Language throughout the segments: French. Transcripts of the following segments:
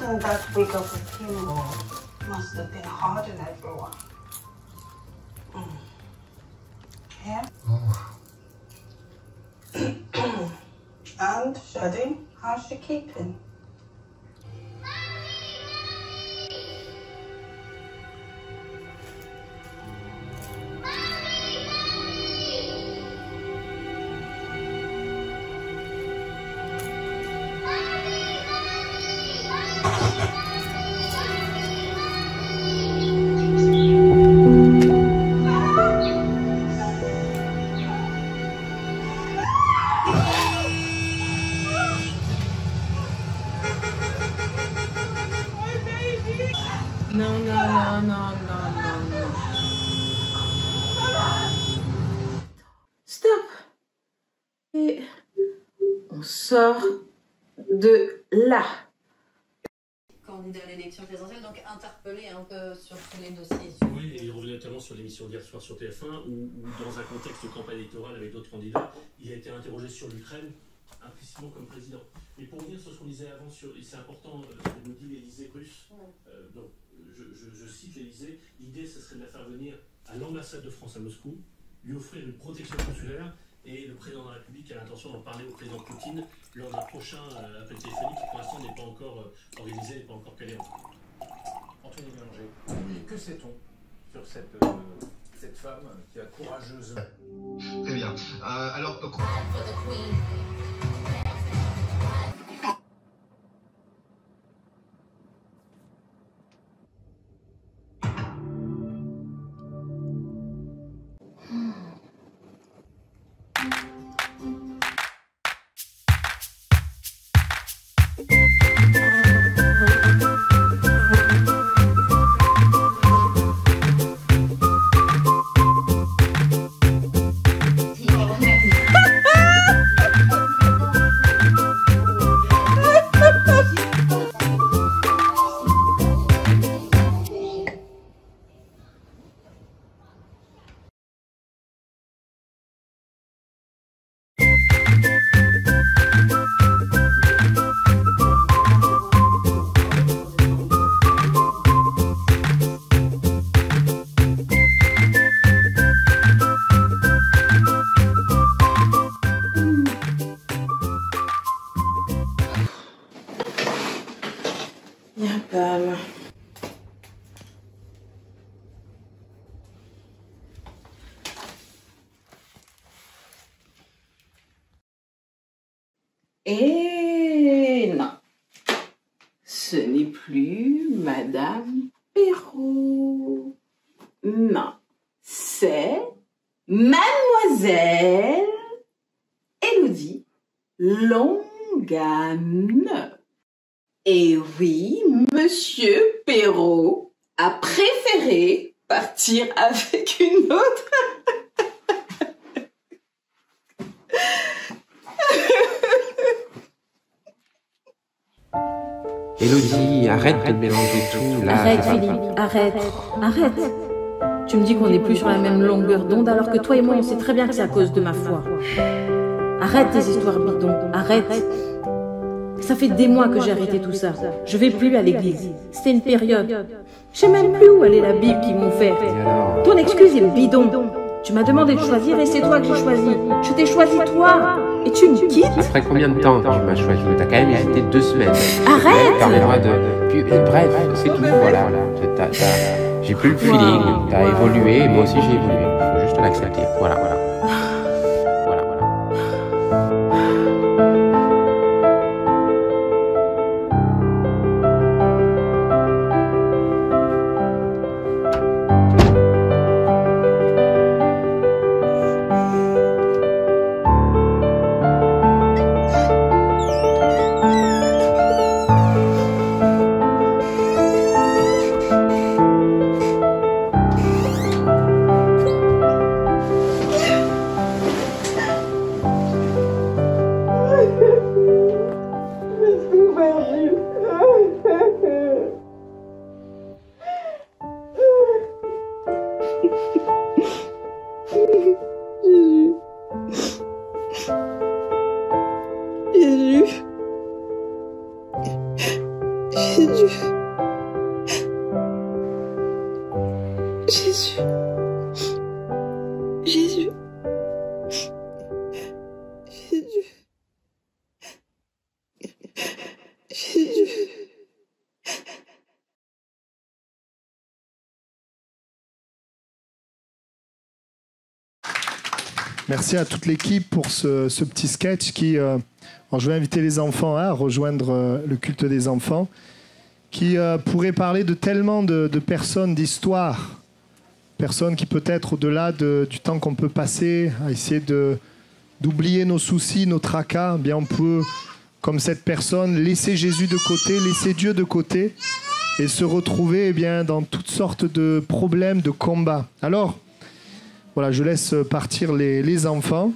And that week of the chemo must have been hard on everyone. Yeah? And Shadi, how's she keeping? Non, non, non, non, non, non, non. Stop. Et on sort de là. Candidat à l'élection présidentielle, donc interpellé un peu sur tous les dossiers. Oui, et il revenait notamment sur l'émission d'hier soir sur TF1, où dans un contexte de campagne électorale avec d'autres candidats, il a été interrogé sur l'Ukraine, implicitement comme président. Et pour revenir sur ce qu'on disait avant, c'est important, nous dit l'Élysée russe, donc je cite l'Élysée, l'idée ce serait de la faire venir à l'ambassade de France à Moscou, lui offrir une protection consulaire, et le président de la République a l'intention d'en parler au président Poutine lors d'un prochain appel téléphonique qui pour l'instant n'est pas encore organisé, n'est pas encore calé. Anthony Bélanger, que sait-on sur cette femme qui a courageusement... Très bien. Alors... Et non, ce n'est plus Madame Perrault. Non, c'est Mademoiselle Élodie Longanne. Et oui, Monsieur Perrault a préféré partir avec une autre. Élodie, arrête de mélanger tout, là. Arrête, Philippe, arrête, arrête. Tu me dis qu'on n'est plus sur la même longueur d'onde alors que toi et moi, on sait très bien que c'est à cause de ma foi. Arrête tes histoires bidons, arrête. Ça fait des mois que j'ai arrêté tout ça. Je vais plus à l'église. C'était une période. Je sais même plus où aller la Bible qu'ils m'ont fait. Ton excuse est bidon. Tu m'as demandé de choisir et c'est toi que j'ai choisi. Je t'ai choisi toi. Et tu me quittes. Après combien de temps tu m'as choisi? T'as quand même hésité 2 semaines. Arrête. Permets-moi de... Puis, bref, c'est tout, voilà. J'ai plus le feeling. T'as évolué, moi aussi j'ai évolué. Faut juste l'accepter. Voilà, voilà. Voilà, voilà. Jésus. Jésus. Jésus. Jésus. Jésus. Merci à toute l'équipe pour ce petit sketch qui... alors je vais inviter les enfants à rejoindre le culte des enfants, qui pourrait parler de tellement de personnes, d'histoires, personnes qui peut-être au-delà du temps qu'on peut passer à essayer d'oublier nos soucis, nos tracas, eh bien on peut, comme cette personne, laisser Jésus de côté, laisser Dieu de côté et se retrouver eh bien, dans toutes sortes de problèmes, de combats. Alors, voilà, je laisse partir les enfants.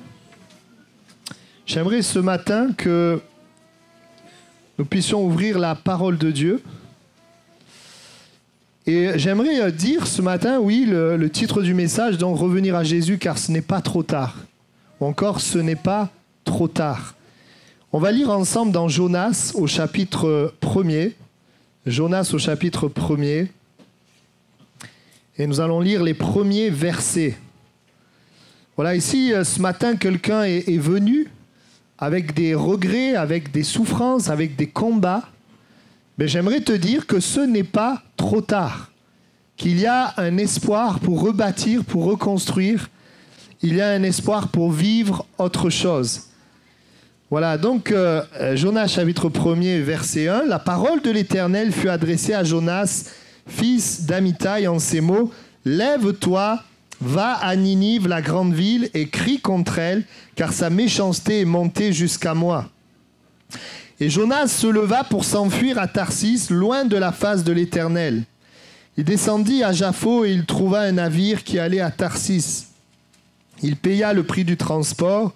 J'aimerais ce matin que nous puissions ouvrir la parole de Dieu. Et j'aimerais dire ce matin, oui, le titre du message, donc revenir à Jésus car ce n'est pas trop tard. Ou encore, ce n'est pas trop tard. On va lire ensemble dans Jonas au chapitre 1er. Jonas au chapitre 1er. Et nous allons lire les premiers versets. Voilà, ici, ce matin, quelqu'un est venu avec des regrets, avec des souffrances, avec des combats. Mais j'aimerais te dire que ce n'est pas trop tard. Qu'il y a un espoir pour rebâtir, pour reconstruire. Il y a un espoir pour vivre autre chose. Voilà, donc Jonas chapitre 1er, verset 1. La parole de l'Éternel fut adressée à Jonas, fils d'Amittai, en ces mots. Lève-toi, va à Ninive, la grande ville, et crie contre elle, car sa méchanceté est montée jusqu'à moi. Et Jonas se leva pour s'enfuir à Tarsis, loin de la face de l'Éternel. Il descendit à Jaffo et il trouva un navire qui allait à Tarsis. Il paya le prix du transport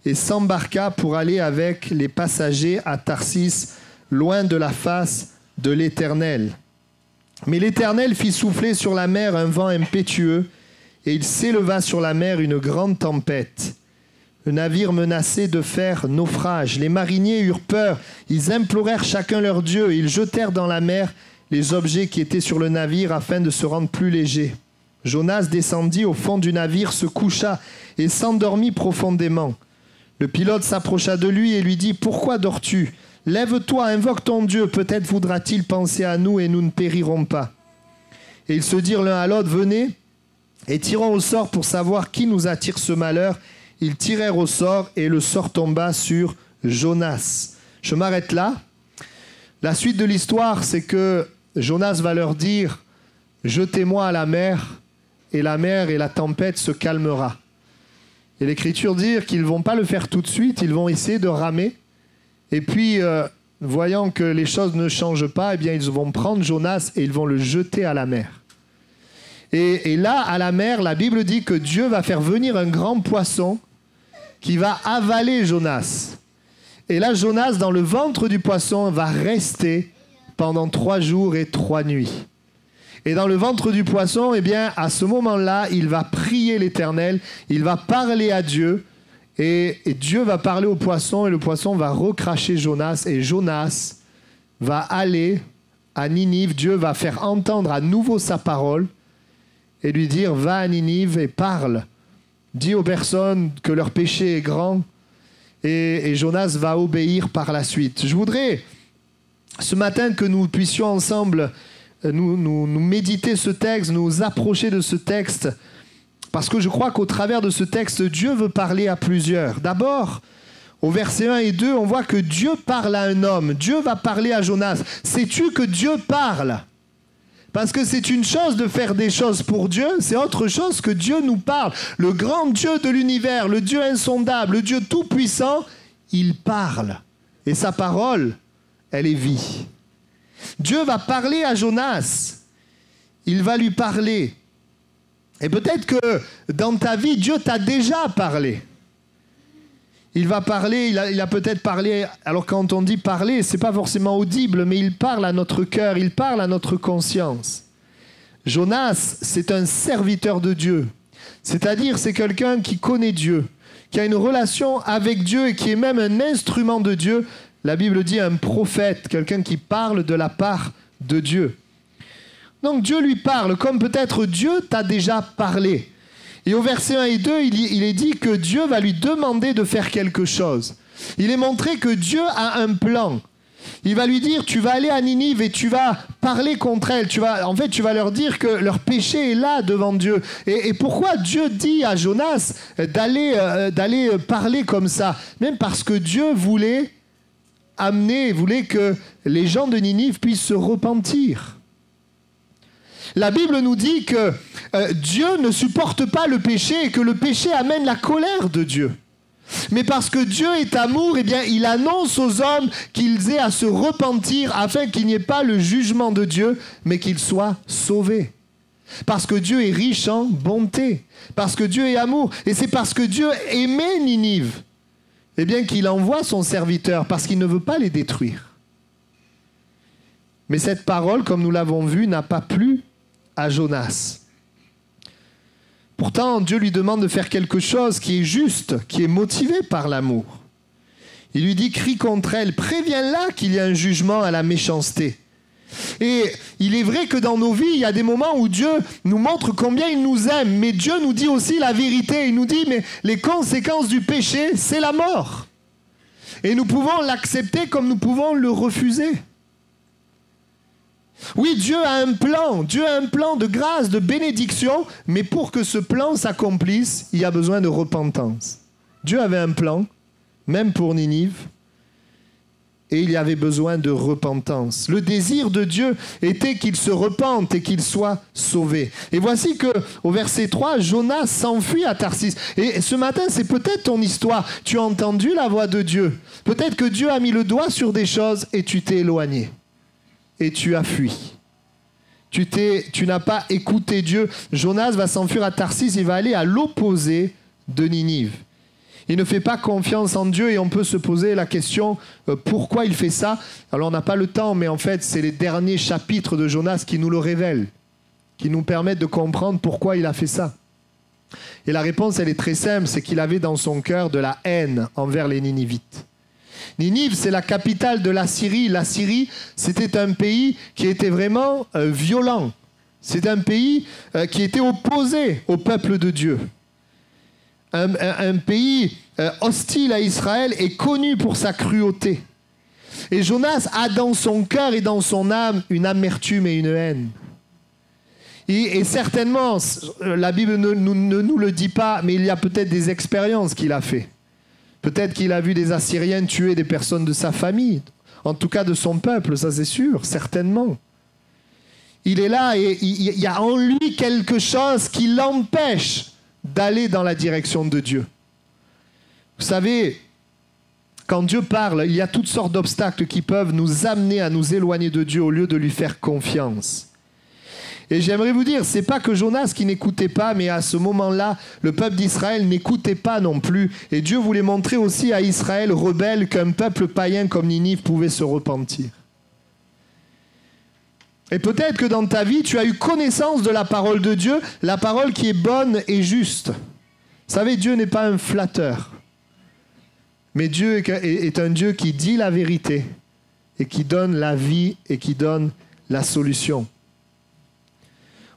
et s'embarqua pour aller avec les passagers à Tarsis, loin de la face de l'Éternel. Mais l'Éternel fit souffler sur la mer un vent impétueux, et il s'éleva sur la mer une grande tempête. Le navire menaçait de faire naufrage. Les mariniers eurent peur. Ils implorèrent chacun leur Dieu et ils jetèrent dans la mer les objets qui étaient sur le navire afin de se rendre plus légers. Jonas descendit au fond du navire, se coucha et s'endormit profondément. Le pilote s'approcha de lui et lui dit « Pourquoi dors-tu ? Lève-toi, invoque ton Dieu, peut-être voudra-t-il penser à nous et nous ne périrons pas. » Et ils se dirent l'un à l'autre « Venez, et tirons au sort pour savoir qui nous attire ce malheur. » Ils tirèrent au sort et le sort tomba sur Jonas. Je m'arrête là. La suite de l'histoire, c'est que Jonas va leur dire « Jetez-moi à la mer, et la tempête se calmera. » Et l'Écriture dit qu'ils ne vont pas le faire tout de suite, ils vont essayer de ramer. Et puis, voyant que les choses ne changent pas, eh bien, ils vont prendre Jonas et ils vont le jeter à la mer. Et là, à la mer, la Bible dit que Dieu va faire venir un grand poisson qui va avaler Jonas. Et là, Jonas, dans le ventre du poisson, va rester pendant 3 jours et 3 nuits. Et dans le ventre du poisson, eh bien, à ce moment-là, il va prier l'Éternel, il va parler à Dieu, et Dieu va parler au poisson, et le poisson va recracher Jonas, et Jonas va aller à Ninive. Dieu va faire entendre à nouveau sa parole, et lui dire « Va à Ninive et parle. Dis aux personnes que leur péché est grand. » Et Jonas va obéir par la suite. Je voudrais ce matin que nous puissions ensemble nous méditer ce texte, nous approcher de ce texte, parce que je crois qu'au travers de ce texte, Dieu veut parler à plusieurs. D'abord, au verset 1 et 2, on voit que Dieu parle à un homme. Dieu va parler à Jonas. Sais-tu que Dieu parle ? Parce que c'est une chose de faire des choses pour Dieu, c'est autre chose que Dieu nous parle. Le grand Dieu de l'univers, le Dieu insondable, le Dieu tout-puissant, il parle. Et sa parole, elle est vie. Dieu va parler à Jonas. Il va lui parler. Et peut-être que dans ta vie, Dieu t'a déjà parlé. Il va parler, il a peut-être parlé, alors quand on dit parler, c'est pas forcément audible, mais il parle à notre cœur, il parle à notre conscience. Jonas, c'est un serviteur de Dieu. C'est-à-dire, c'est quelqu'un qui connaît Dieu, qui a une relation avec Dieu et qui est même un instrument de Dieu La Bible dit un prophète, quelqu'un qui parle de la part de Dieu. Donc Dieu lui parle, comme peut-être Dieu t'a déjà parlé. Et au verset 1 et 2, il est dit que Dieu va lui demander de faire quelque chose. Il est montré que Dieu a un plan. Il va lui dire, tu vas aller à Ninive et tu vas parler contre elle. Tu vas leur dire que leur péché est là devant Dieu. Et pourquoi Dieu dit à Jonas d'aller parler comme ça? Même parce que Dieu voulait que les gens de Ninive puissent se repentir. La Bible nous dit que Dieu ne supporte pas le péché et que le péché amène la colère de Dieu. Mais parce que Dieu est amour, eh bien, il annonce aux hommes qu'ils aient à se repentir afin qu'il n'y ait pas le jugement de Dieu, mais qu'ils soient sauvés. Parce que Dieu est riche en bonté, parce que Dieu est amour. Et c'est parce que Dieu aimait Ninive, eh bien, qu'il envoie son serviteur, parce qu'il ne veut pas les détruire. Mais cette parole, comme nous l'avons vu, n'a pas plu à Jonas. Pourtant, Dieu lui demande de faire quelque chose qui est juste, qui est motivé par l'amour. Il lui dit, crie contre elle, préviens-la qu'il y a un jugement à la méchanceté. Et il est vrai que dans nos vies, il y a des moments où Dieu nous montre combien il nous aime, mais Dieu nous dit aussi la vérité. Il nous dit, mais les conséquences du péché, c'est la mort. Et nous pouvons l'accepter comme nous pouvons le refuser. Oui, Dieu a un plan de grâce, de bénédiction, mais pour que ce plan s'accomplisse, il y a besoin de repentance. Dieu avait un plan, même pour Ninive, et il y avait besoin de repentance. Le désir de Dieu était qu'il se repente et qu'il soit sauvé. Et voici qu'au verset 3, Jonas s'enfuit à Tarsis. Et ce matin, c'est peut-être ton histoire. Tu as entendu la voix de Dieu. Peut-être que Dieu a mis le doigt sur des choses et tu t'es éloigné. Et tu as fui. Tu n'as pas écouté Dieu. Jonas va s'enfuir à Tarsis, il va aller à l'opposé de Ninive. Il ne fait pas confiance en Dieu et on peut se poser la question pourquoi il fait ça. Alors on n'a pas le temps, mais en fait c'est les derniers chapitres de Jonas qui nous le révèlent, qui nous permettent de comprendre pourquoi il a fait ça. Et la réponse elle est très simple, c'est qu'il avait dans son cœur de la haine envers les Ninivites. Ninive, c'est la capitale de la Syrie. La Syrie, c'était un pays qui était vraiment violent. C'est un pays qui était opposé au peuple de Dieu. Un pays hostile à Israël et connu pour sa cruauté. Et Jonas a dans son cœur et dans son âme une amertume et une haine. Et certainement, la Bible ne nous le dit pas, mais il y a peut-être des expériences qu'il a fait. Peut-être qu'il a vu des Assyriens tuer des personnes de sa famille, en tout cas de son peuple, ça c'est sûr, certainement. Il est là et il y a en lui quelque chose qui l'empêche d'aller dans la direction de Dieu. Vous savez, quand Dieu parle, il y a toutes sortes d'obstacles qui peuvent nous amener à nous éloigner de Dieu au lieu de lui faire confiance. Et j'aimerais vous dire, c'est pas que Jonas qui n'écoutait pas, mais à ce moment-là, le peuple d'Israël n'écoutait pas non plus. Et Dieu voulait montrer aussi à Israël rebelle qu'un peuple païen comme Ninive pouvait se repentir. Et peut-être que dans ta vie, tu as eu connaissance de la parole de Dieu, la parole qui est bonne et juste. Vous savez, Dieu n'est pas un flatteur. Mais Dieu est un Dieu qui dit la vérité et qui donne la vie et qui donne la solution.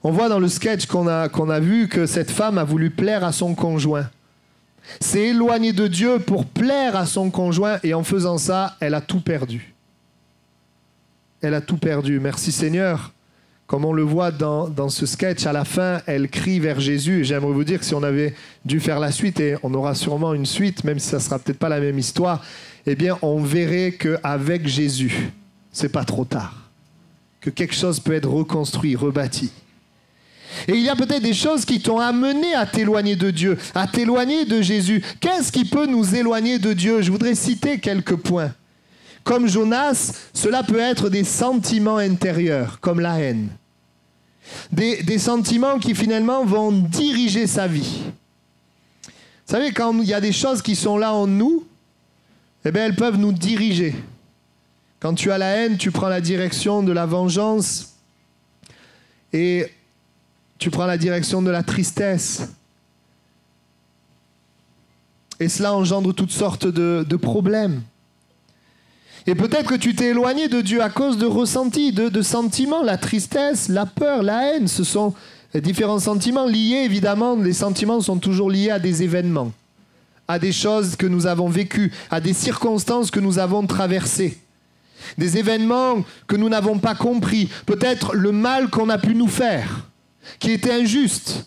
On voit dans le sketch qu'on a vu que cette femme a voulu plaire à son conjoint. S'est éloignée de Dieu pour plaire à son conjoint et en faisant ça, elle a tout perdu. Elle a tout perdu. Merci Seigneur. Comme on le voit dans ce sketch, à la fin, elle crie vers Jésus. Et j'aimerais vous dire que si on avait dû faire la suite, et on aura sûrement une suite, même si ça ne sera peut-être pas la même histoire, eh bien, on verrait qu'avec Jésus, c'est pas trop tard. Que quelque chose peut être reconstruit, rebâti. Et il y a peut-être des choses qui t'ont amené à t'éloigner de Dieu, à t'éloigner de Jésus. Qu'est-ce qui peut nous éloigner de Dieu? Je voudrais citer quelques points. Comme Jonas, cela peut être des sentiments intérieurs, comme la haine. Des sentiments qui finalement vont diriger sa vie. Vous savez, quand il y a des choses qui sont là en nous, eh bien, elles peuvent nous diriger. Quand tu as la haine, tu prends la direction de la vengeance et tu prends la direction de la tristesse. Et cela engendre toutes sortes de problèmes. Et peut-être que tu t'es éloigné de Dieu à cause de ressentis, de sentiments, la tristesse, la peur, la haine. Ce sont différents sentiments liés, évidemment, les sentiments sont toujours liés à des événements, à des choses que nous avons vécues, à des circonstances que nous avons traversées. Des événements que nous n'avons pas compris. Peut-être le mal qu'on a pu nous faire, qui était injuste.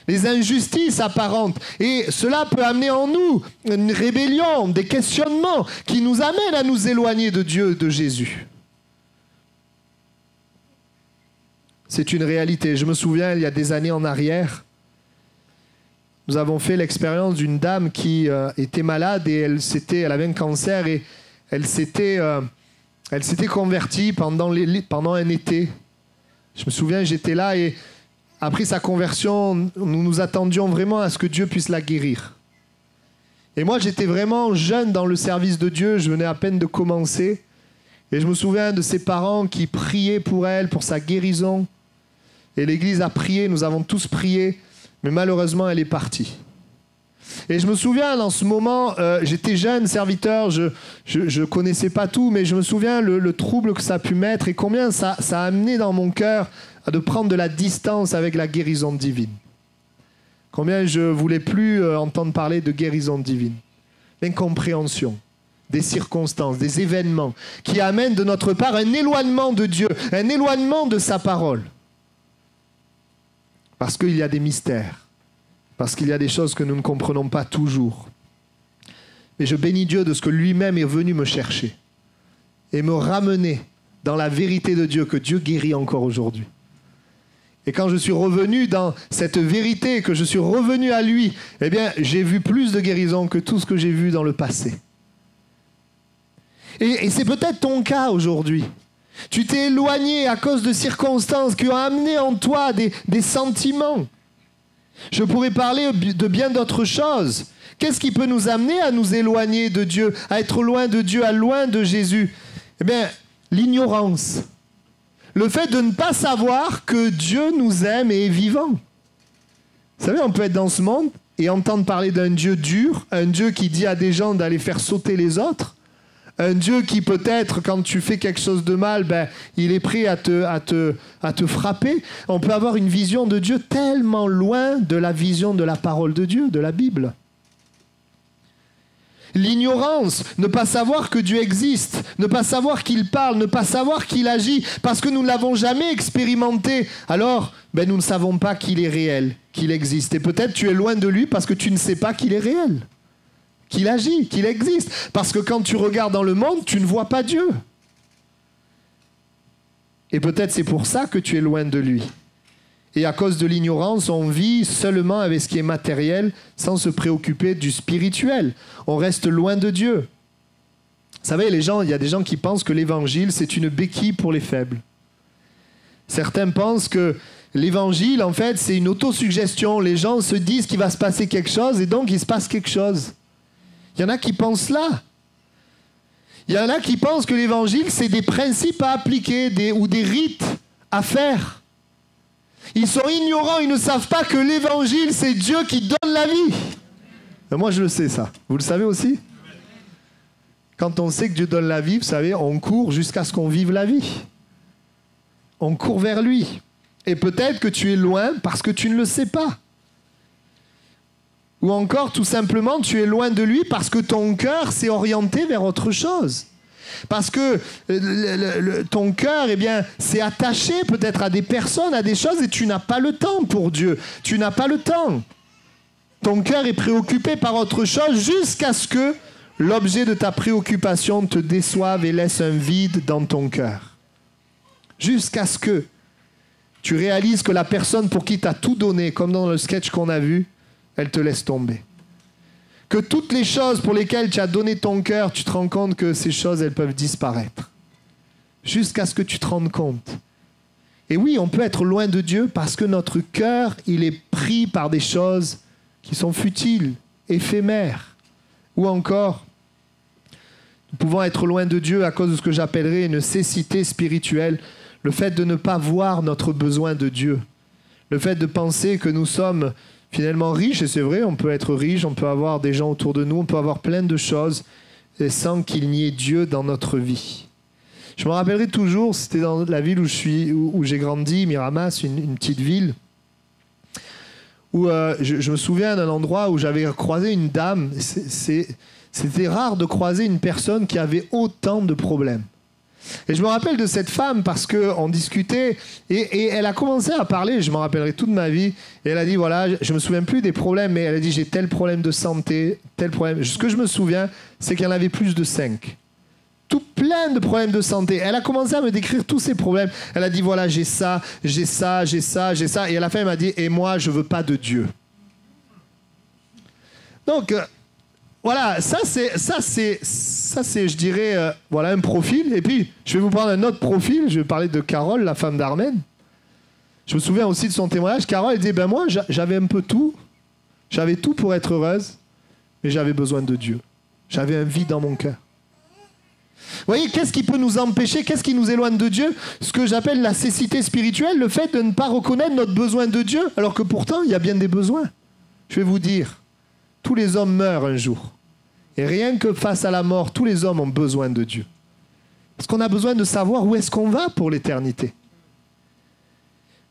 Les injustices apparentes. Et cela peut amener en nous une rébellion, des questionnements qui nous amènent à nous éloigner de Dieu, de Jésus. C'est une réalité. Je me souviens, il y a des années en arrière, nous avons fait l'expérience d'une dame qui était malade et elle avait un cancer et elle s'était convertie pendant un été. Je me souviens, j'étais là et après sa conversion, nous nous attendions vraiment à ce que Dieu puisse la guérir. Et moi, j'étais vraiment jeune dans le service de Dieu, je venais à peine de commencer. Et je me souviens de ses parents qui priaient pour elle, pour sa guérison. Et l'Église a prié, nous avons tous prié, mais malheureusement, elle est partie. Et je me souviens, dans ce moment, j'étais jeune serviteur, je connaissais pas tout, mais je me souviens le trouble que ça a pu mettre et combien ça a amené dans mon cœur de prendre de la distance avec la guérison divine. Combien je voulais plus entendre parler de guérison divine. L'incompréhension des circonstances, des événements qui amènent de notre part un éloignement de Dieu, un éloignement de sa parole. Parce qu'il y a des mystères, parce qu'il y a des choses que nous ne comprenons pas toujours. Mais je bénis Dieu de ce que lui-même est venu me chercher et me ramener dans la vérité de Dieu, que Dieu guérit encore aujourd'hui. Et quand je suis revenu dans cette vérité, que je suis revenu à lui, eh bien, j'ai vu plus de guérison que tout ce que j'ai vu dans le passé. Et c'est peut-être ton cas aujourd'hui. Tu t'es éloigné à cause de circonstances qui ont amené en toi des sentiments. Je pourrais parler de bien d'autres choses. Qu'est-ce qui peut nous amener à nous éloigner de Dieu, à être loin de Dieu, à loin de Jésus? Eh bien, l'ignorance. Le fait de ne pas savoir que Dieu nous aime et est vivant. Vous savez, on peut être dans ce monde et entendre parler d'un Dieu dur, un Dieu qui dit à des gens d'aller faire sauter les autres, un Dieu qui peut-être, quand tu fais quelque chose de mal, il est prêt à te frapper. On peut avoir une vision de Dieu tellement loin de la vision de la parole de Dieu, de la Bible. L'ignorance, ne pas savoir que Dieu existe, ne pas savoir qu'il parle, ne pas savoir qu'il agit, parce que nous ne l'avons jamais expérimenté. Alors, nous ne savons pas qu'il est réel, qu'il existe. Et peut-être tu es loin de lui parce que tu ne sais pas qu'il est réel, qu'il agit, qu'il existe. Parce que quand tu regardes dans le monde, tu ne vois pas Dieu. Et peut-être c'est pour ça que tu es loin de lui. Et à cause de l'ignorance, on vit seulement avec ce qui est matériel, sans se préoccuper du spirituel. On reste loin de Dieu. Vous savez, il y a des gens qui pensent que l'évangile, c'est une béquille pour les faibles. Certains pensent que l'évangile, en fait, c'est une autosuggestion. Les gens se disent qu'il va se passer quelque chose et donc il se passe quelque chose. Il y en a qui pensent là. Il y en a qui pensent que l'évangile, c'est des principes à appliquer ou des rites à faire. Ils sont ignorants, ils ne savent pas que l'évangile, c'est Dieu qui donne la vie. Et moi, je le sais, ça. Vous le savez aussi? Quand on sait que Dieu donne la vie, vous savez, on court jusqu'à ce qu'on vive la vie. On court vers lui. Et peut-être que tu es loin parce que tu ne le sais pas. Ou encore, tout simplement, tu es loin de lui parce que ton cœur s'est orienté vers autre chose. Parce que ton cœur, s'est attaché peut-être à des personnes, à des choses, et tu n'as pas le temps pour Dieu. Tu n'as pas le temps. Ton cœur est préoccupé par autre chose jusqu'à ce que l'objet de ta préoccupation te déçoive et laisse un vide dans ton cœur. Jusqu'à ce que tu réalises que la personne pour qui tu as tout donné, comme dans le sketch qu'on a vu, elle te laisse tomber. Que toutes les choses pour lesquelles tu as donné ton cœur, tu te rends compte que ces choses, elles peuvent disparaître. Jusqu'à ce que tu te rendes compte. Et oui, on peut être loin de Dieu parce que notre cœur, il est pris par des choses qui sont futiles, éphémères. Ou encore, nous pouvons être loin de Dieu à cause de ce que j'appellerais une cécité spirituelle. Le fait de ne pas voir notre besoin de Dieu. Le fait de penser que nous sommes finalement riches, et c'est vrai, on peut être riche, on peut avoir des gens autour de nous, on peut avoir plein de choses, et sans qu'il n'y ait Dieu dans notre vie. Je me rappellerai toujours, c'était dans la ville où j'ai grandi, Miramas, une petite ville, où je me souviens d'un endroit où j'avais croisé une dame. C'était rare de croiser une personne qui avait autant de problèmes. Et je me rappelle de cette femme parce qu'on discutait et elle a commencé à parler, je m'en rappellerai toute ma vie, et elle a dit, voilà, je me souviens plus des problèmes, mais elle a dit, j'ai tel problème de santé, tel problème. Ce que je me souviens, c'est qu'elle en avait plus de 5. Tout plein de problèmes de santé. Elle a commencé à me décrire tous ces problèmes. Elle a dit, voilà, j'ai ça, j'ai ça, j'ai ça, j'ai ça. Et à la fin, elle m'a dit, et moi, je veux pas de Dieu. Donc, voilà, ça c'est, je dirais, voilà un profil. Et puis, je vais vous prendre un autre profil. Je vais parler de Carole, la femme d'Armen. Je me souviens aussi de son témoignage. Carole, elle dit, ben moi, j'avais un peu tout. J'avais tout pour être heureuse, mais j'avais besoin de Dieu. J'avais un vide dans mon cœur. Vous voyez, qu'est-ce qui peut nous empêcher, qu'est-ce qui nous éloigne de Dieu? Ce que j'appelle la cécité spirituelle, le fait de ne pas reconnaître notre besoin de Dieu, alors que pourtant, il y a bien des besoins. Je vais vous dire, tous les hommes meurent un jour. Et rien que face à la mort, tous les hommes ont besoin de Dieu. Parce qu'on a besoin de savoir où est-ce qu'on va pour l'éternité.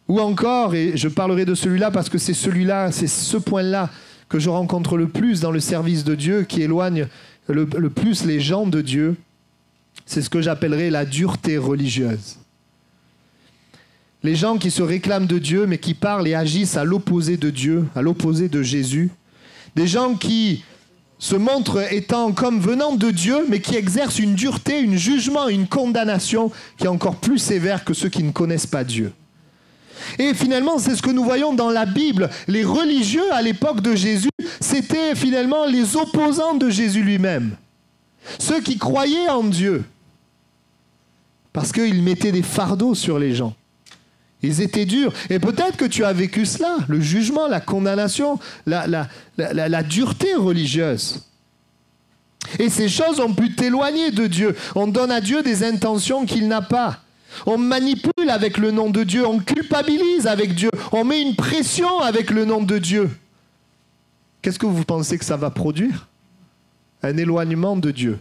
Ou encore, et je parlerai de celui-là parce que c'est celui-là, c'est ce point-là que je rencontre le plus dans le service de Dieu, qui éloigne le plus les gens de Dieu. C'est ce que j'appellerais la dureté religieuse. Les gens qui se réclament de Dieu, mais qui parlent et agissent à l'opposé de Dieu, à l'opposé de Jésus. Des gens qui se montrent étant comme venant de Dieu, mais qui exercent une dureté, un jugement, une condamnation qui est encore plus sévère que ceux qui ne connaissent pas Dieu. Et finalement, c'est ce que nous voyons dans la Bible. Les religieux à l'époque de Jésus, c'était finalement les opposants de Jésus lui-même. Ceux qui croyaient en Dieu. Parce qu'ils mettaient des fardeaux sur les gens. Ils étaient durs. Et peut-être que tu as vécu cela, le jugement, la condamnation, la dureté religieuse. Et ces choses ont pu t'éloigner de Dieu. On donne à Dieu des intentions qu'il n'a pas. On manipule avec le nom de Dieu. On culpabilise avec Dieu. On met une pression avec le nom de Dieu. Qu'est-ce que vous pensez que ça va produire? Un éloignement de Dieu.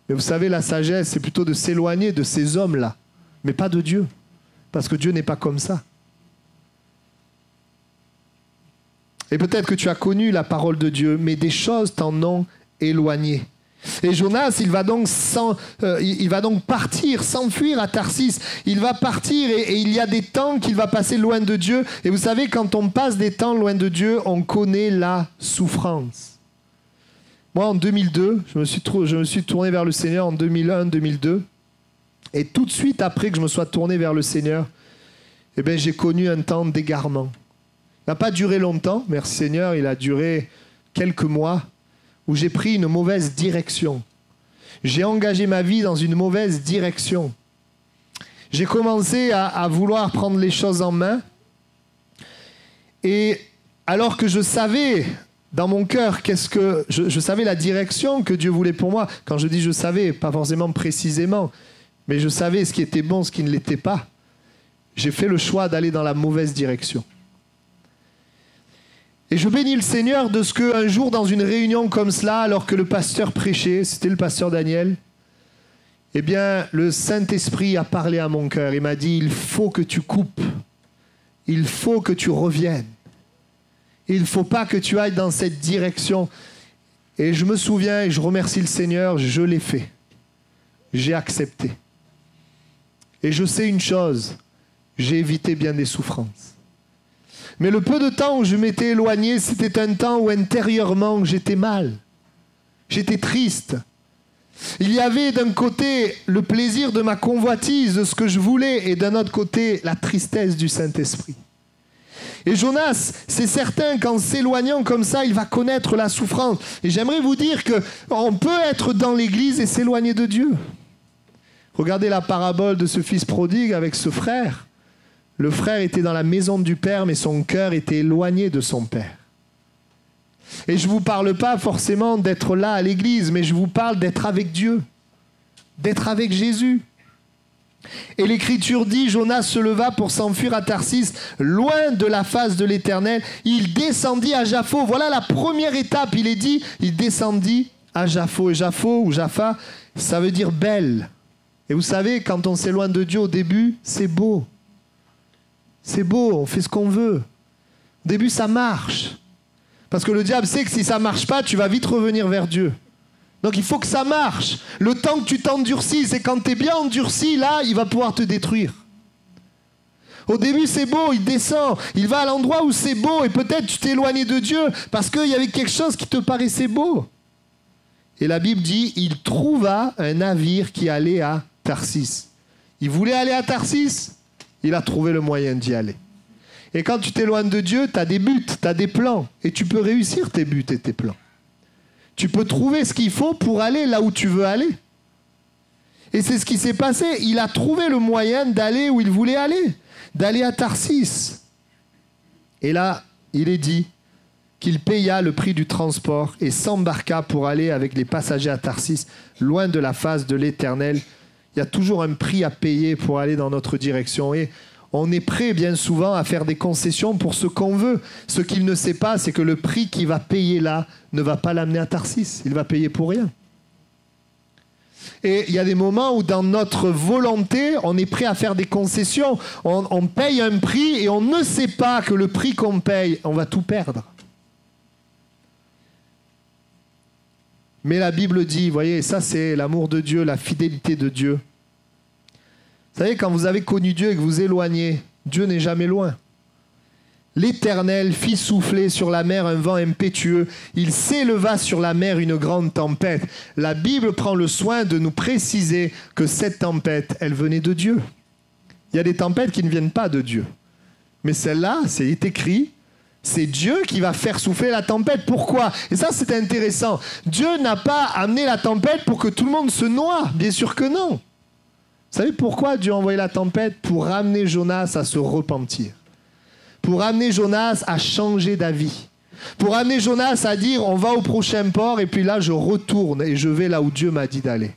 Mais vous savez, la sagesse, c'est plutôt de s'éloigner de ces hommes-là, mais pas de Dieu. Parce que Dieu n'est pas comme ça. Et peut-être que tu as connu la parole de Dieu, mais des choses t'en ont éloigné. Et Jonas, il va donc partir, s'enfuir à Tarsis. Il va partir et il y a des temps qu'il va passer loin de Dieu. Et vous savez, quand on passe des temps loin de Dieu, on connaît la souffrance. Moi, en 2002, je me suis tourné vers le Seigneur en 2001-2002. Et tout de suite après que je me sois tourné vers le Seigneur, eh bien, j'ai connu un temps d'égarement. Il n'a pas duré longtemps, merci Seigneur, il a duré quelques mois, où j'ai pris une mauvaise direction. J'ai engagé ma vie dans une mauvaise direction. J'ai commencé à vouloir prendre les choses en main. Et alors que je savais dans mon cœur, je savais la direction que Dieu voulait pour moi. Quand je dis je savais, pas forcément précisément, mais je savais ce qui était bon, ce qui ne l'était pas. J'ai fait le choix d'aller dans la mauvaise direction. Et je bénis le Seigneur de ce qu'un jour, dans une réunion comme cela, alors que le pasteur prêchait, c'était le pasteur Daniel, eh bien, le Saint-Esprit a parlé à mon cœur. Il m'a dit, il faut que tu coupes. Il faut que tu reviennes. Il ne faut pas que tu ailles dans cette direction. Et je me souviens, et je remercie le Seigneur, je l'ai fait. J'ai accepté. Et je sais une chose, j'ai évité bien des souffrances. Mais le peu de temps où je m'étais éloigné, c'était un temps où intérieurement j'étais mal. J'étais triste. Il y avait d'un côté le plaisir de ma convoitise, de ce que je voulais, et d'un autre côté la tristesse du Saint-Esprit. Et Jonas, c'est certain qu'en s'éloignant comme ça, il va connaître la souffrance. Et j'aimerais vous dire qu'on peut être dans l'église et s'éloigner de Dieu. Regardez la parabole de ce fils prodigue avec ce frère. Le frère était dans la maison du père, mais son cœur était éloigné de son père. Et je ne vous parle pas forcément d'être là à l'église, mais je vous parle d'être avec Dieu, d'être avec Jésus. Et l'Écriture dit, Jonas se leva pour s'enfuir à Tarsis, loin de la face de l'Éternel. Il descendit à Jaffo. Voilà la première étape, il est dit, il descendit Ajapho. Et Japho ou Jaffa, ça veut dire belle. Et vous savez, quand on s'éloigne de Dieu au début, c'est beau. C'est beau, on fait ce qu'on veut. Au début, ça marche. Parce que le diable sait que si ça ne marche pas, tu vas vite revenir vers Dieu. Donc il faut que ça marche. Le temps que tu t'endurcis, c'est quand tu es bien endurci, là, il va pouvoir te détruire. Au début, c'est beau, il descend, il va à l'endroit où c'est beau, et peut-être tu t'es éloigné de Dieu parce qu'il y avait quelque chose qui te paraissait beau. Et la Bible dit, il trouva un navire qui allait à Tarsis. Il voulait aller à Tarsis, il a trouvé le moyen d'y aller. Et quand tu t'éloignes de Dieu, tu as des buts, tu as des plans, et tu peux réussir tes buts et tes plans. Tu peux trouver ce qu'il faut pour aller là où tu veux aller. Et c'est ce qui s'est passé. Il a trouvé le moyen d'aller où il voulait aller, d'aller à Tarsis. Et là, il est dit qu'il paya le prix du transport et s'embarqua pour aller avec les passagers à Tarsis, loin de la face de l'Éternel. Il y a toujours un prix à payer pour aller dans notre direction. Et on est prêt bien souvent à faire des concessions pour ce qu'on veut. Ce qu'il ne sait pas, c'est que le prix qu'il va payer là ne va pas l'amener à Tarsis. Il va payer pour rien. Et il y a des moments où dans notre volonté, on est prêt à faire des concessions. On paye un prix et on ne sait pas que le prix qu'on paye, on va tout perdre. Mais la Bible dit, vous voyez, ça c'est l'amour de Dieu, la fidélité de Dieu. Vous savez, quand vous avez connu Dieu et que vous éloignez, Dieu n'est jamais loin. L'Éternel fit souffler sur la mer un vent impétueux. Il s'éleva sur la mer une grande tempête. La Bible prend le soin de nous préciser que cette tempête, elle venait de Dieu. Il y a des tempêtes qui ne viennent pas de Dieu. Mais celle-là, c'est écrit, c'est Dieu qui va faire souffler la tempête. Pourquoi? Et ça, c'est intéressant. Dieu n'a pas amené la tempête pour que tout le monde se noie. Bien sûr que non. Vous savez pourquoi Dieu a envoyé la tempête? Pour ramener Jonas à se repentir. Pour amener Jonas à changer d'avis. Pour amener Jonas à dire, on va au prochain port et puis là, je retourne et je vais là où Dieu m'a dit d'aller.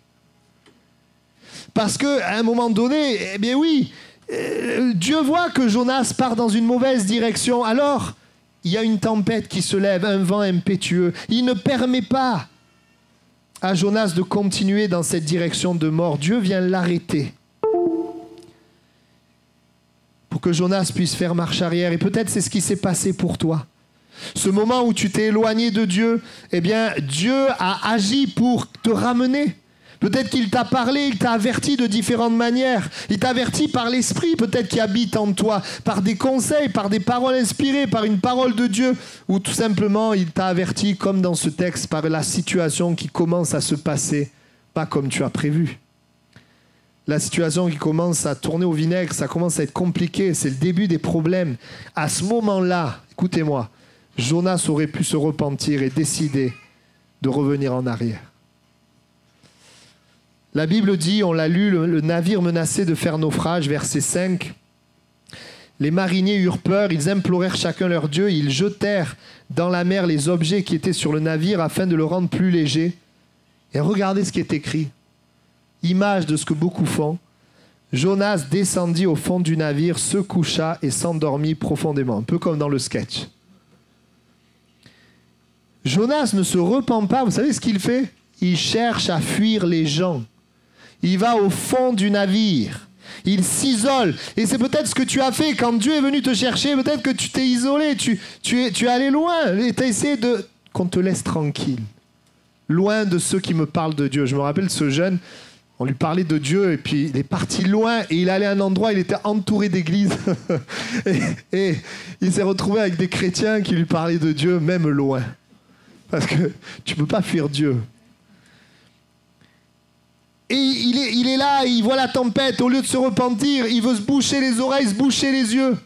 Parce qu'à un moment donné, eh bien oui, Dieu voit que Jonas part dans une mauvaise direction. Alors, il y a une tempête qui se lève, un vent impétueux. Il ne permet pas à Jonas de continuer dans cette direction de mort. Dieu vient l'arrêter pour que Jonas puisse faire marche arrière. Et peut-être c'est ce qui s'est passé pour toi. Ce moment où tu t'es éloigné de Dieu, eh bien, Dieu a agi pour te ramener. Peut-être qu'il t'a parlé, il t'a averti de différentes manières. Il t'a averti par l'Esprit, peut-être qui habite en toi, par des conseils, par des paroles inspirées, par une parole de Dieu, ou tout simplement, il t'a averti, comme dans ce texte, par la situation qui commence à se passer, pas comme tu as prévu. La situation qui commence à tourner au vinaigre, ça commence à être compliqué, c'est le début des problèmes. À ce moment-là, écoutez-moi, Jonas aurait pu se repentir et décider de revenir en arrière. La Bible dit, on l'a lu, le navire menaçait de faire naufrage, verset 5. Les mariniers eurent peur, ils implorèrent chacun leur Dieu, ils jetèrent dans la mer les objets qui étaient sur le navire afin de le rendre plus léger. Et regardez ce qui est écrit. Image de ce que beaucoup font. Jonas descendit au fond du navire, se coucha et s'endormit profondément. Un peu comme dans le sketch. Jonas ne se repent pas. Vous savez ce qu'il fait? Il cherche à fuir les gens. Il va au fond du navire. Il s'isole. Et c'est peut-être ce que tu as fait quand Dieu est venu te chercher. Peut-être que tu t'es isolé. Tu es allé loin. Et tu as essayé qu'on te laisse tranquille. Loin de ceux qui me parlent de Dieu. Je me rappelle ce jeune. On lui parlait de Dieu et puis il est parti loin et il allait à un endroit, il était entouré d'églises. et il s'est retrouvé avec des chrétiens qui lui parlaient de Dieu, même loin. Parce que tu ne peux pas fuir Dieu. Et il est là, il voit la tempête, au lieu de se repentir, il veut se boucher les oreilles, se boucher les yeux.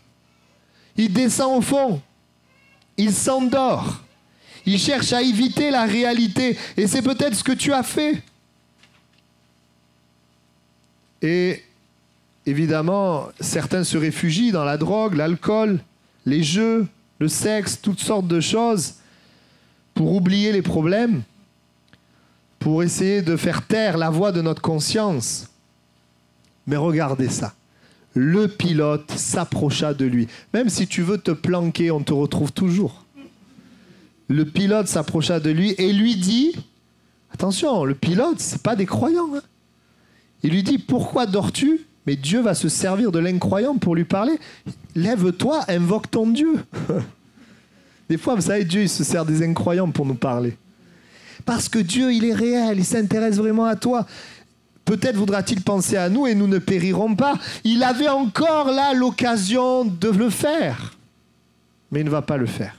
Il descend au fond. Il s'endort. Il cherche à éviter la réalité. Et c'est peut-être ce que tu as fait. Et évidemment, certains se réfugient dans la drogue, l'alcool, les jeux, le sexe, toutes sortes de choses pour oublier les problèmes, pour essayer de faire taire la voix de notre conscience. Mais regardez ça. Le pilote s'approcha de lui. Même si tu veux te planquer, on te retrouve toujours. Le pilote s'approcha de lui et lui dit, Attention, le pilote, ce n'est pas des croyants. Hein. Il lui dit, pourquoi dors-tu? Mais Dieu va se servir de l'incroyant pour lui parler. Lève-toi, invoque ton Dieu. Des fois, vous savez, Dieu il se sert des incroyants pour nous parler. Parce que Dieu, il est réel, il s'intéresse vraiment à toi. Peut-être voudra-t-il penser à nous et nous ne périrons pas. Il avait encore là l'occasion de le faire. Mais il ne va pas le faire.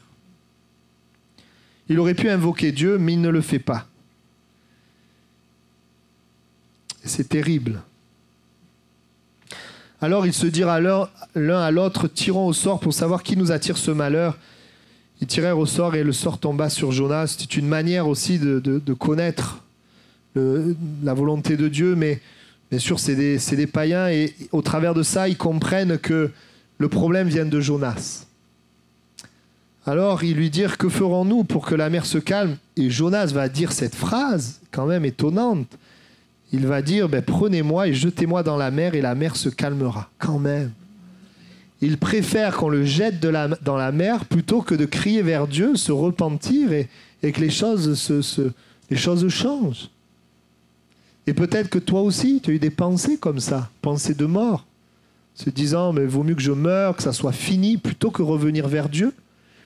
Il aurait pu invoquer Dieu, mais il ne le fait pas. Et c'est terrible. Alors ils se dirent l'un à l'autre, tirons au sort pour savoir qui nous attire ce malheur. Ils tirèrent au sort et le sort tomba sur Jonas. C'est une manière aussi de connaître la volonté de Dieu, mais bien sûr c'est des païens et au travers de ça ils comprennent que le problème vient de Jonas. Alors ils lui dirent, que ferons-nous pour que la mer se calme? Et Jonas va dire cette phrase quand même étonnante. Il va dire, prenez-moi et jetez-moi dans la mer et la mer se calmera. Quand même. Il préfère qu'on le jette dans la mer plutôt que de crier vers Dieu, se repentir et que les choses changent. Et peut-être que toi aussi, tu as eu des pensées comme ça, pensées de mort, se disant, mais vaut mieux que je meure, que ça soit fini, plutôt que revenir vers Dieu,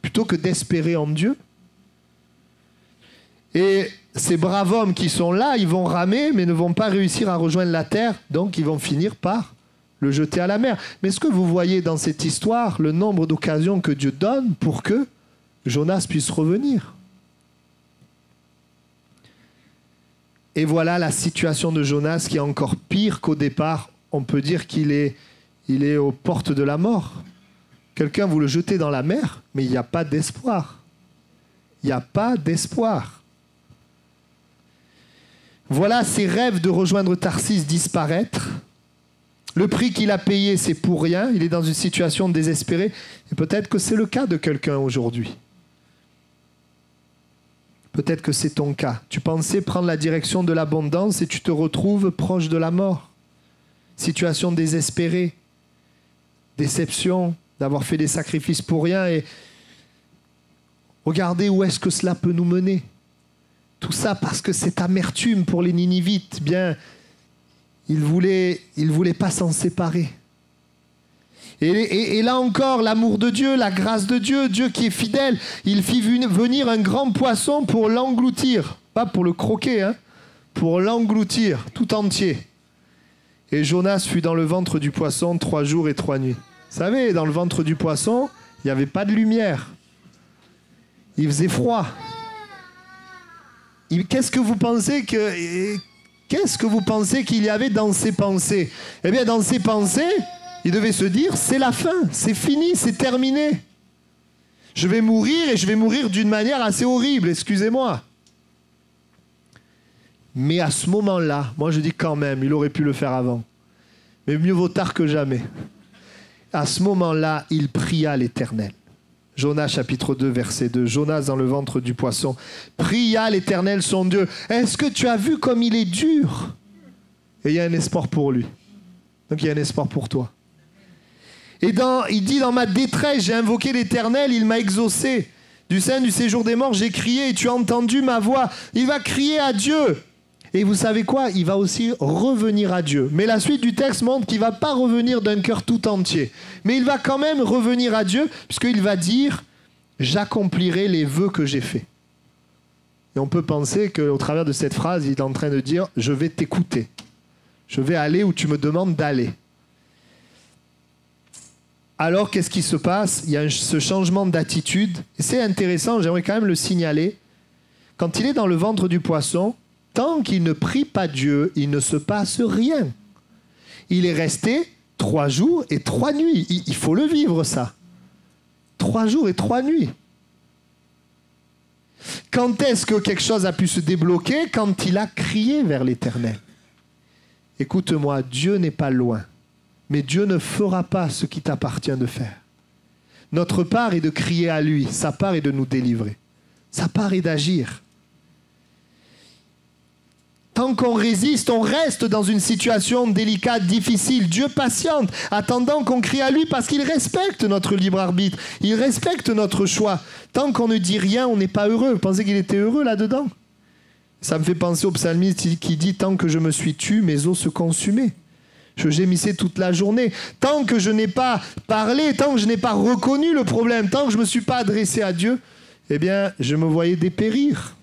plutôt que d'espérer en Dieu. Et ces braves hommes qui sont là, ils vont ramer, mais ne vont pas réussir à rejoindre la terre, donc ils vont finir par le jeter à la mer. Mais est-ce que vous voyez dans cette histoire le nombre d'occasions que Dieu donne pour que Jonas puisse revenir? Et voilà la situation de Jonas qui est encore pire qu'au départ. On peut dire qu'il est aux portes de la mort. Quelqu'un vous le jetez dans la mer, mais il n'y a pas d'espoir. Il n'y a pas d'espoir. Voilà ses rêves de rejoindre Tarsis disparaître. Le prix qu'il a payé, c'est pour rien. Il est dans une situation désespérée. Et peut-être que c'est le cas de quelqu'un aujourd'hui. Peut-être que c'est ton cas. Tu pensais prendre la direction de l'abondance et tu te retrouves proche de la mort. Situation désespérée. Déception d'avoir fait des sacrifices pour rien. Et regardez où est-ce que cela peut nous mener. Tout ça parce que cette amertume pour les Ninivites, bien, ils voulaient pas s'en séparer. Et là encore, l'amour de Dieu, la grâce de Dieu, Dieu qui est fidèle, il fit venir un grand poisson pour l'engloutir. Pas pour le croquer, hein, pour l'engloutir tout entier. Et Jonas fut dans le ventre du poisson 3 jours et 3 nuits. Vous savez, dans le ventre du poisson, il n'y avait pas de lumière. Il faisait froid. Qu'est-ce que vous pensez qu'il y avait dans ses pensées? Eh bien, dans ses pensées, il devait se dire, c'est la fin, c'est fini, c'est terminé. Je vais mourir et je vais mourir d'une manière assez horrible, excusez-moi. Mais à ce moment-là, moi je dis quand même, il aurait pu le faire avant. Mais mieux vaut tard que jamais. À ce moment-là, il pria l'Éternel. Jonas chapitre 2 verset 2. Jonas dans le ventre du poisson pria l'Éternel son Dieu. Est-ce que tu as vu comme il est dur? Et il y a un espoir pour lui. Donc il y a un espoir pour toi. Et il dit, dans ma détresse, j'ai invoqué l'Éternel, il m'a exaucé. Du sein du séjour des morts, j'ai crié et tu as entendu ma voix. Il va crier à Dieu. Et vous savez quoi? Il va aussi revenir à Dieu. Mais la suite du texte montre qu'il ne va pas revenir d'un cœur tout entier. Mais il va quand même revenir à Dieu, puisqu'il va dire « J'accomplirai les vœux que j'ai faits ». Et on peut penser qu'au travers de cette phrase, il est en train de dire « Je vais t'écouter. Je vais aller où tu me demandes d'aller ». Alors, qu'est-ce qui se passe? Il y a ce changement d'attitude. Et c'est intéressant, j'aimerais quand même le signaler. Quand il est dans le ventre du poisson, tant qu'il ne prie pas Dieu, il ne se passe rien. Il est resté 3 jours et 3 nuits. Il faut le vivre, ça. 3 jours et 3 nuits. Quand est-ce que quelque chose a pu se débloquer? Quand il a crié vers l'Éternel. Écoute-moi, Dieu n'est pas loin. Mais Dieu ne fera pas ce qui t'appartient de faire. Notre part est de crier à lui. Sa part est de nous délivrer. Sa part est d'agir. Tant qu'on résiste, on reste dans une situation délicate, difficile. Dieu patiente, attendant qu'on crie à lui parce qu'il respecte notre libre arbitre. Il respecte notre choix. Tant qu'on ne dit rien, on n'est pas heureux. Vous pensez qu'il était heureux là-dedans? Ça me fait penser au psalmiste qui dit « Tant que je me suis tu, mes os se consumaient. Je gémissais toute la journée. Tant que je n'ai pas parlé, tant que je n'ai pas reconnu le problème, tant que je ne me suis pas adressé à Dieu, eh bien, je me voyais dépérir. »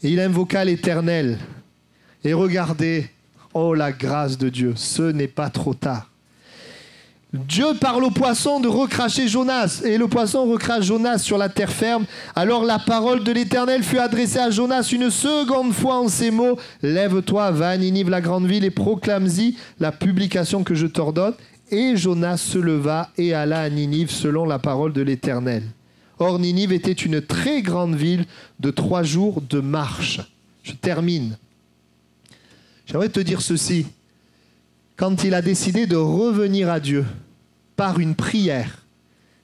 Et il invoqua l'Éternel. Et regardez, oh la grâce de Dieu, ce n'est pas trop tard. Dieu parle au poisson de recracher Jonas, et le poisson recrache Jonas sur la terre ferme. Alors la parole de l'Éternel fut adressée à Jonas une seconde fois en ces mots. Lève-toi, va à Ninive, la grande ville, et proclame-y la publication que je t'ordonne. Et Jonas se leva et alla à Ninive selon la parole de l'Éternel. Or Ninive était une très grande ville de 3 jours de marche. Je termine. J'aimerais te dire ceci. Quand il a décidé de revenir à Dieu par une prière,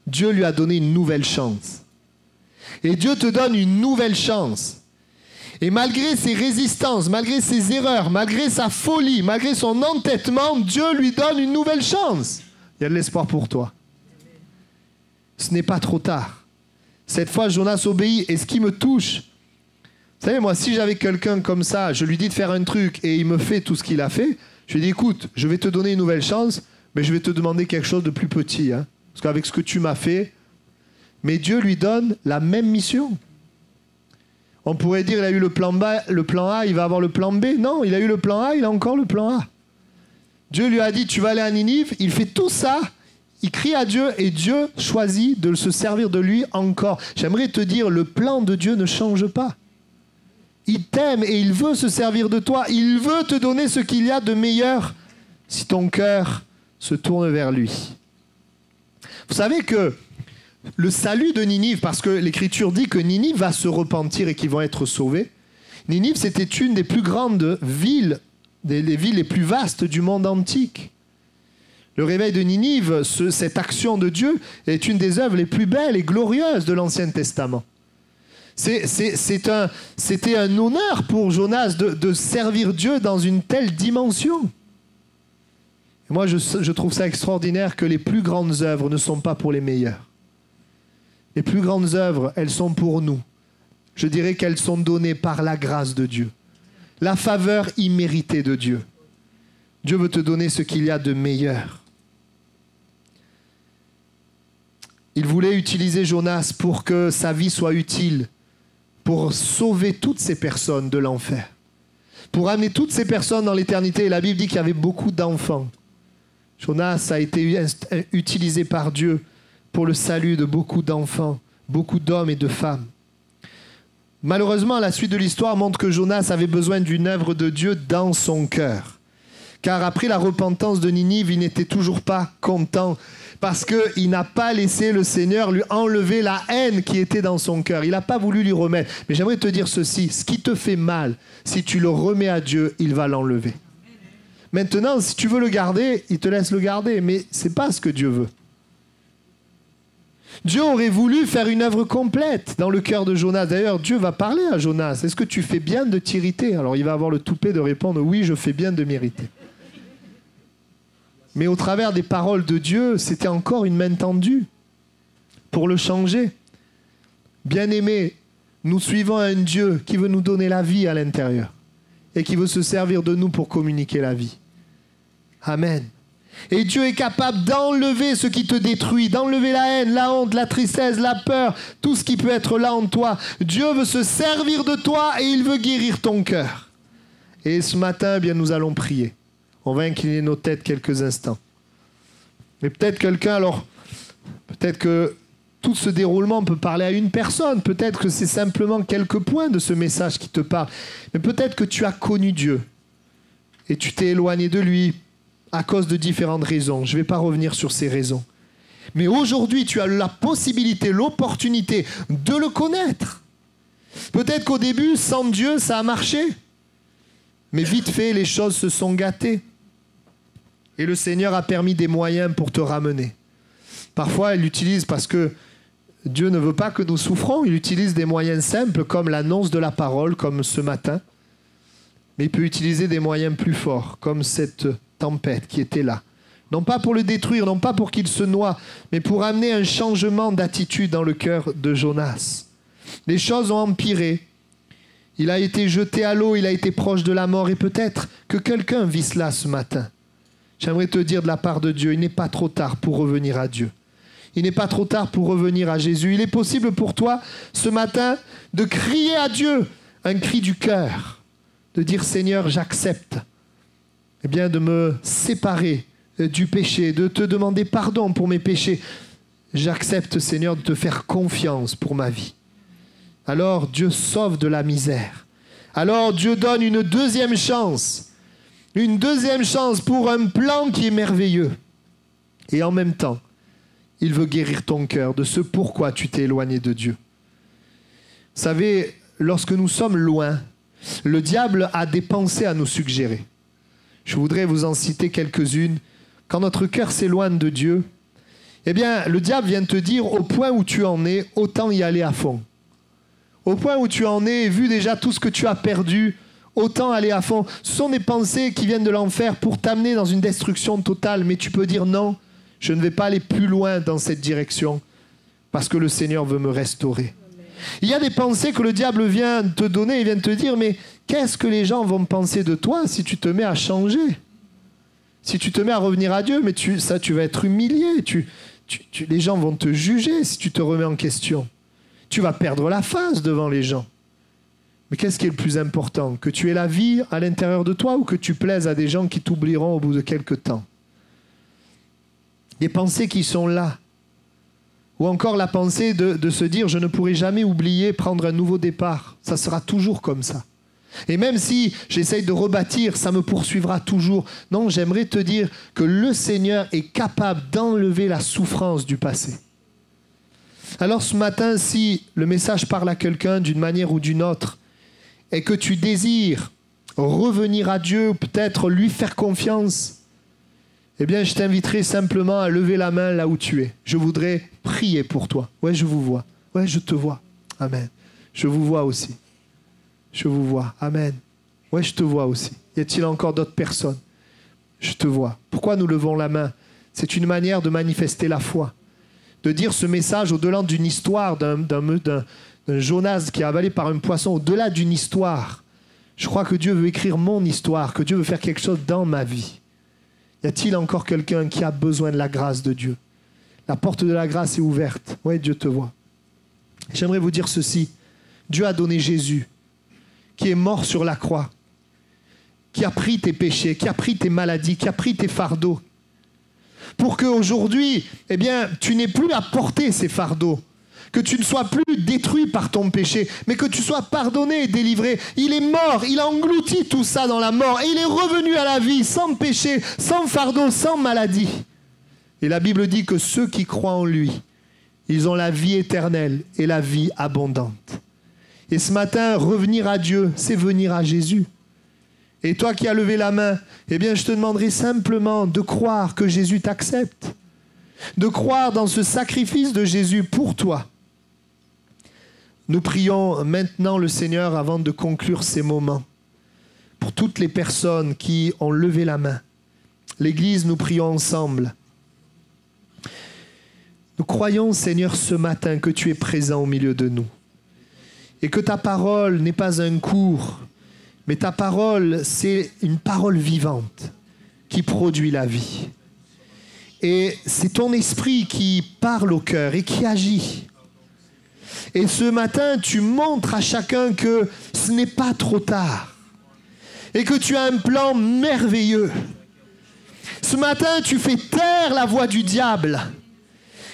Dieu lui a donné une nouvelle chance. Et Dieu te donne une nouvelle chance. Et malgré ses résistances, malgré ses erreurs, malgré sa folie, malgré son entêtement, Dieu lui donne une nouvelle chance. Il y a de l'espoir pour toi. Ce n'est pas trop tard. Cette fois, Jonas obéit. Et ce qui me touche, vous savez, moi, si j'avais quelqu'un comme ça, je lui dis de faire un truc et il me fait tout ce qu'il a fait, je lui dis, écoute, je vais te donner une nouvelle chance, mais je vais te demander quelque chose de plus petit. Hein, parce qu'avec ce que tu m'as fait, mais Dieu lui donne la même mission. On pourrait dire, il a eu le plan A, il va avoir le plan B. Non, il a eu le plan A, il a encore le plan A. Dieu lui a dit, tu vas aller à Ninive, il fait tout ça, il crie à Dieu et Dieu choisit de se servir de lui encore. J'aimerais te dire, le plan de Dieu ne change pas. Il t'aime et il veut se servir de toi. Il veut te donner ce qu'il y a de meilleur si ton cœur se tourne vers lui. Vous savez que le salut de Ninive, parce que l'Écriture dit que Ninive va se repentir et qu'ils vont être sauvés. Ninive, c'était une des plus grandes villes, des villes les plus vastes du monde antique. Le réveil de Ninive, cette action de Dieu, est une des œuvres les plus belles et glorieuses de l'Ancien Testament. C'était un honneur pour Jonas de servir Dieu dans une telle dimension. Et moi, je trouve ça extraordinaire que les plus grandes œuvres ne sont pas pour les meilleurs. Les plus grandes œuvres, elles sont pour nous. Je dirais qu'elles sont données par la grâce de Dieu. La faveur imméritée de Dieu. Dieu veut te donner ce qu'il y a de meilleur. Il voulait utiliser Jonas pour que sa vie soit utile, pour sauver toutes ces personnes de l'enfer, pour amener toutes ces personnes dans l'éternité. Et la Bible dit qu'il y avait beaucoup d'enfants. Jonas a été utilisé par Dieu pour le salut de beaucoup d'enfants, beaucoup d'hommes et de femmes. Malheureusement, la suite de l'histoire montre que Jonas avait besoin d'une œuvre de Dieu dans son cœur. Car après la repentance de Ninive, il n'était toujours pas content parce qu'il n'a pas laissé le Seigneur lui enlever la haine qui était dans son cœur. Il n'a pas voulu lui remettre. Mais j'aimerais te dire ceci, ce qui te fait mal, si tu le remets à Dieu, il va l'enlever. Maintenant, si tu veux le garder, il te laisse le garder, mais ce n'est pas ce que Dieu veut. Dieu aurait voulu faire une œuvre complète dans le cœur de Jonas. D'ailleurs, Dieu va parler à Jonas. Est-ce que tu fais bien de t'irriter? Alors il va avoir le toupet de répondre, oui, je fais bien de m'irriter. Mais au travers des paroles de Dieu, c'était encore une main tendue pour le changer. Bien-aimés, nous suivons un Dieu qui veut nous donner la vie à l'intérieur et qui veut se servir de nous pour communiquer la vie. Amen. Et Dieu est capable d'enlever ce qui te détruit, d'enlever la haine, la honte, la tristesse, la peur, tout ce qui peut être là en toi. Dieu veut se servir de toi et il veut guérir ton cœur. Et ce matin, eh bien, nous allons prier. On va incliner nos têtes quelques instants. Mais peut-être quelqu'un, alors, peut-être que tout ce déroulement peut parler à une personne. Peut-être que c'est simplement quelques points de ce message qui te parle. Mais peut-être que tu as connu Dieu et tu t'es éloigné de lui à cause de différentes raisons. Je ne vais pas revenir sur ces raisons. Mais aujourd'hui, tu as la possibilité, l'opportunité de le connaître. Peut-être qu'au début, sans Dieu, ça a marché. Mais vite fait, les choses se sont gâtées. Et le Seigneur a permis des moyens pour te ramener. Parfois, il l'utilise parce que Dieu ne veut pas que nous souffrons. Il utilise des moyens simples comme l'annonce de la parole, comme ce matin. Mais il peut utiliser des moyens plus forts, comme cette tempête qui était là. Non pas pour le détruire, non pas pour qu'il se noie, mais pour amener un changement d'attitude dans le cœur de Jonas. Les choses ont empiré. Il a été jeté à l'eau, il a été proche de la mort et peut-être que quelqu'un vit cela ce matin. J'aimerais te dire de la part de Dieu, il n'est pas trop tard pour revenir à Dieu. Il n'est pas trop tard pour revenir à Jésus. Il est possible pour toi ce matin de crier à Dieu un cri du cœur, de dire Seigneur, j'accepte de me séparer du péché, de te demander pardon pour mes péchés. J'accepte Seigneur de te faire confiance pour ma vie. Alors Dieu sauve de la misère. Alors Dieu donne une deuxième chance pour un plan qui est merveilleux. Et en même temps, il veut guérir ton cœur de ce pourquoi tu t'es éloigné de Dieu. Vous savez, lorsque nous sommes loin, le diable a des pensées à nous suggérer. Je voudrais vous en citer quelques-unes. Quand notre cœur s'éloigne de Dieu, le diable vient te dire au point où tu en es, autant y aller à fond. Au point où tu en es, vu déjà tout ce que tu as perdu, autant aller à fond. Ce sont des pensées qui viennent de l'enfer pour t'amener dans une destruction totale. Mais tu peux dire non, je ne vais pas aller plus loin dans cette direction parce que le Seigneur veut me restaurer. Il y a des pensées que le diable vient te donner, il vient te dire, mais qu'est-ce que les gens vont penser de toi si tu te mets à changer? Si tu te mets à revenir à Dieu, mais tu vas être humilié. Les gens vont te juger si tu te remets en question. Tu vas perdre la face devant les gens. Mais qu'est-ce qui est le plus important? Que tu aies la vie à l'intérieur de toi ou que tu plaises à des gens qui t'oublieront au bout de quelque temps? Des pensées qui sont là. Ou encore la pensée de se dire « je ne pourrai jamais oublier prendre un nouveau départ ». Ça sera toujours comme ça. Et même si j'essaye de rebâtir, ça me poursuivra toujours. Non, j'aimerais te dire que le Seigneur est capable d'enlever la souffrance du passé. Alors ce matin, si le message parle à quelqu'un d'une manière ou d'une autre, et que tu désires revenir à Dieu, peut-être lui faire confiance, je t'inviterai simplement à lever la main là où tu es. Je voudrais prier pour toi. Ouais, je vous vois. Ouais, je te vois. Amen. Je vous vois aussi. Je vous vois. Amen. Ouais, je te vois aussi. Y a-t-il encore d'autres personnes? Je te vois. Pourquoi nous levons la main? C'est une manière de manifester la foi. De dire ce message au-delà d'une histoire, d'un Jonas qui est avalé par un poisson, au-delà d'une histoire. Je crois que Dieu veut écrire mon histoire, que Dieu veut faire quelque chose dans ma vie. Y a-t-il encore quelqu'un qui a besoin de la grâce de Dieu? La porte de la grâce est ouverte. Oui, Dieu te voit. J'aimerais vous dire ceci. Dieu a donné Jésus, qui est mort sur la croix, qui a pris tes péchés, qui a pris tes maladies, qui a pris tes fardeaux, pour qu'aujourd'hui, tu n'aies plus à porter ces fardeaux, que tu ne sois plus détruit par ton péché, mais que tu sois pardonné et délivré. Il est mort, il a englouti tout ça dans la mort, et il est revenu à la vie, sans péché, sans fardeau, sans maladie. Et la Bible dit que ceux qui croient en lui, ils ont la vie éternelle et la vie abondante. Et ce matin, revenir à Dieu, c'est venir à Jésus. Et toi qui as levé la main, je te demanderai simplement de croire que Jésus t'accepte, de croire dans ce sacrifice de Jésus pour toi. Nous prions maintenant le Seigneur avant de conclure ces moments. Pour toutes les personnes qui ont levé la main, l'Église, nous prions ensemble. Nous croyons, Seigneur, ce matin que tu es présent au milieu de nous. Et que ta parole n'est pas un cours, mais ta parole, c'est une parole vivante qui produit la vie. Et c'est ton esprit qui parle au cœur et qui agit. Et ce matin, tu montres à chacun que ce n'est pas trop tard. Et que tu as un plan merveilleux. Ce matin, tu fais taire la voix du diable.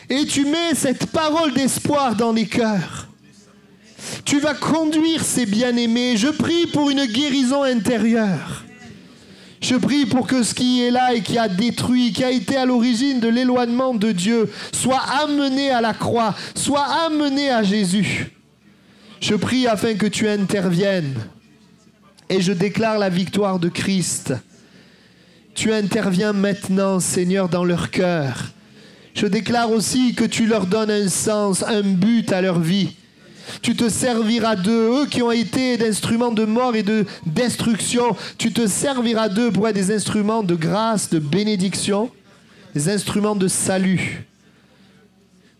Et tu mets cette parole d'espoir dans les cœurs. Tu vas conduire ces bien-aimés. Je prie pour une guérison intérieure. Je prie pour que ce qui est là et qui a détruit, qui a été à l'origine de l'éloignement de Dieu, soit amené à la croix, soit amené à Jésus. Je prie afin que tu interviennes. Et je déclare la victoire de Christ. Tu interviens maintenant, Seigneur, dans leur cœur. Je déclare aussi que tu leur donnes un sens, un but à leur vie. Tu te serviras d'eux, eux qui ont été d'instruments de mort et de destruction. Tu te serviras d'eux pour être des instruments de grâce, de bénédiction, des instruments de salut.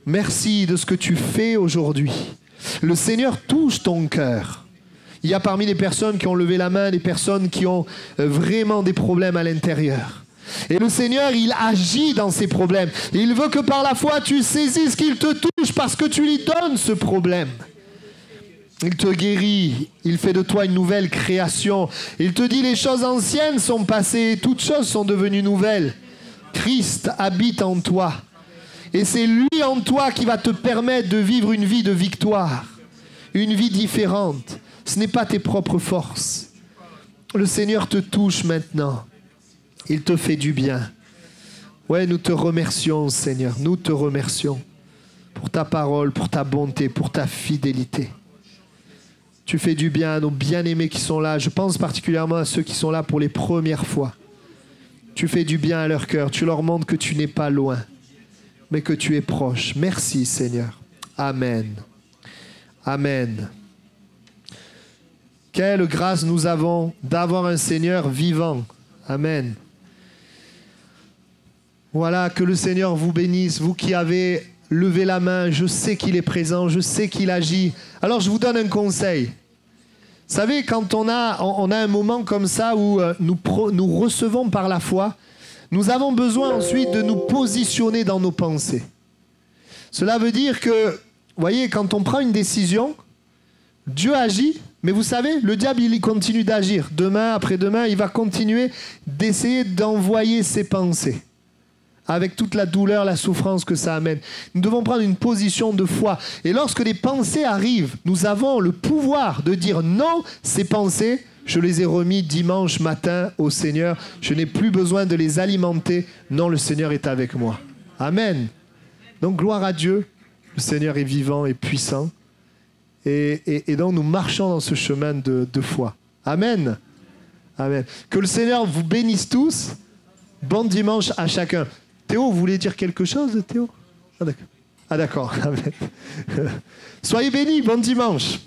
Merci de ce que tu fais aujourd'hui. Le Seigneur touche ton cœur. Il y a parmi les personnes qui ont levé la main, des personnes qui ont vraiment des problèmes à l'intérieur. Et le Seigneur, il agit dans ces problèmes. Il veut que par la foi, tu saisisses qu'il te touche parce que tu lui donnes ce problème. Il te guérit, il fait de toi une nouvelle création. Il te dit les choses anciennes sont passées, toutes choses sont devenues nouvelles. Christ habite en toi. Et c'est lui en toi qui va te permettre de vivre une vie de victoire, une vie différente. Ce n'est pas tes propres forces. Le Seigneur te touche maintenant. Il te fait du bien. Ouais, nous te remercions, Seigneur. Nous te remercions pour ta parole, pour ta bonté, pour ta fidélité. Tu fais du bien à nos bien-aimés qui sont là. Je pense particulièrement à ceux qui sont là pour les premières fois. Tu fais du bien à leur cœur. Tu leur montres que tu n'es pas loin, mais que tu es proche. Merci, Seigneur. Amen. Amen. Quelle grâce nous avons d'avoir un Seigneur vivant. Amen. Voilà, que le Seigneur vous bénisse, vous qui avez levé la main, je sais qu'il est présent, je sais qu'il agit. Alors je vous donne un conseil. Vous savez, quand on a un moment comme ça où nous recevons par la foi, nous avons besoin ensuite de nous positionner dans nos pensées. Cela veut dire que, vous voyez, quand on prend une décision, Dieu agit, mais vous savez, le diable, il continue d'agir. Demain, après-demain, il va continuer d'essayer d'envoyer ses pensées, avec toute la douleur, la souffrance que ça amène. Nous devons prendre une position de foi. Et lorsque les pensées arrivent, nous avons le pouvoir de dire non, ces pensées, je les ai remis dimanche matin au Seigneur. Je n'ai plus besoin de les alimenter. Non, le Seigneur est avec moi. Amen. Donc, gloire à Dieu. Le Seigneur est vivant et puissant. Et donc, nous marchons dans ce chemin de foi. Amen. Amen. Que le Seigneur vous bénisse tous. Bon dimanche à chacun. Théo, vous voulez dire quelque chose, Théo? Ah, d'accord. Amen. Soyez bénis. Bon dimanche.